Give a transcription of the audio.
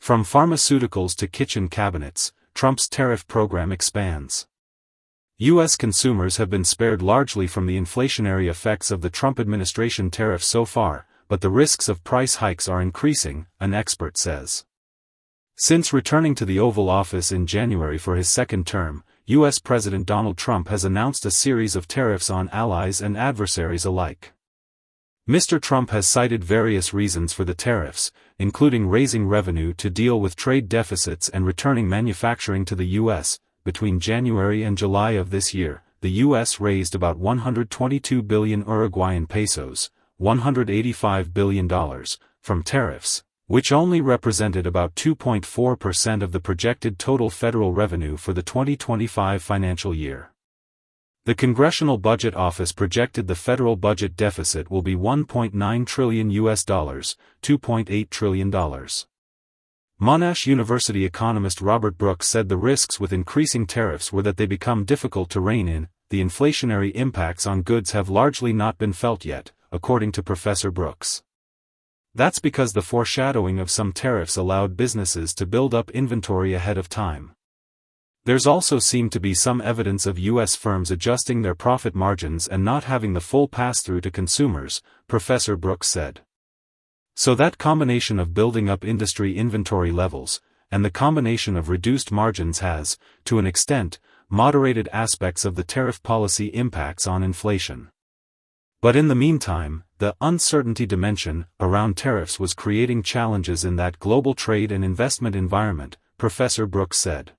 From pharmaceuticals to kitchen cabinets, Trump's tariff program expands. U.S. consumers have been spared largely from the inflationary effects of the Trump administration tariffs so far, but the risks of price hikes are increasing, an expert says. Since returning to the Oval Office in January for his second term, U.S. President Donald Trump has announced a series of tariffs on allies and adversaries alike. Mr. Trump has cited various reasons for the tariffs, including raising revenue to deal with trade deficits and returning manufacturing to the U.S. Between January and July of this year, the U.S. raised about 122 billion Uruguayan pesos, $185 billion, from tariffs, which only represented about 2.4% of the projected total federal revenue for the 2025 financial year. The Congressional Budget Office projected the federal budget deficit will be $1.9 trillion, $2.8 trillion. Monash University economist Robert Brooks said the risks with increasing tariffs were that they become difficult to rein in. The inflationary impacts on goods have largely not been felt yet, according to Professor Brooks. That's because the foreshadowing of some tariffs allowed businesses to build up inventory ahead of time. There's also seemed to be some evidence of U.S. firms adjusting their profit margins and not having the full pass-through to consumers, Professor Brooks said. So that combination of building up industry inventory levels, and the combination of reduced margins has, to an extent, moderated aspects of the tariff policy impacts on inflation. But in the meantime, the uncertainty dimension around tariffs was creating challenges in that global trade and investment environment, Professor Brooks said.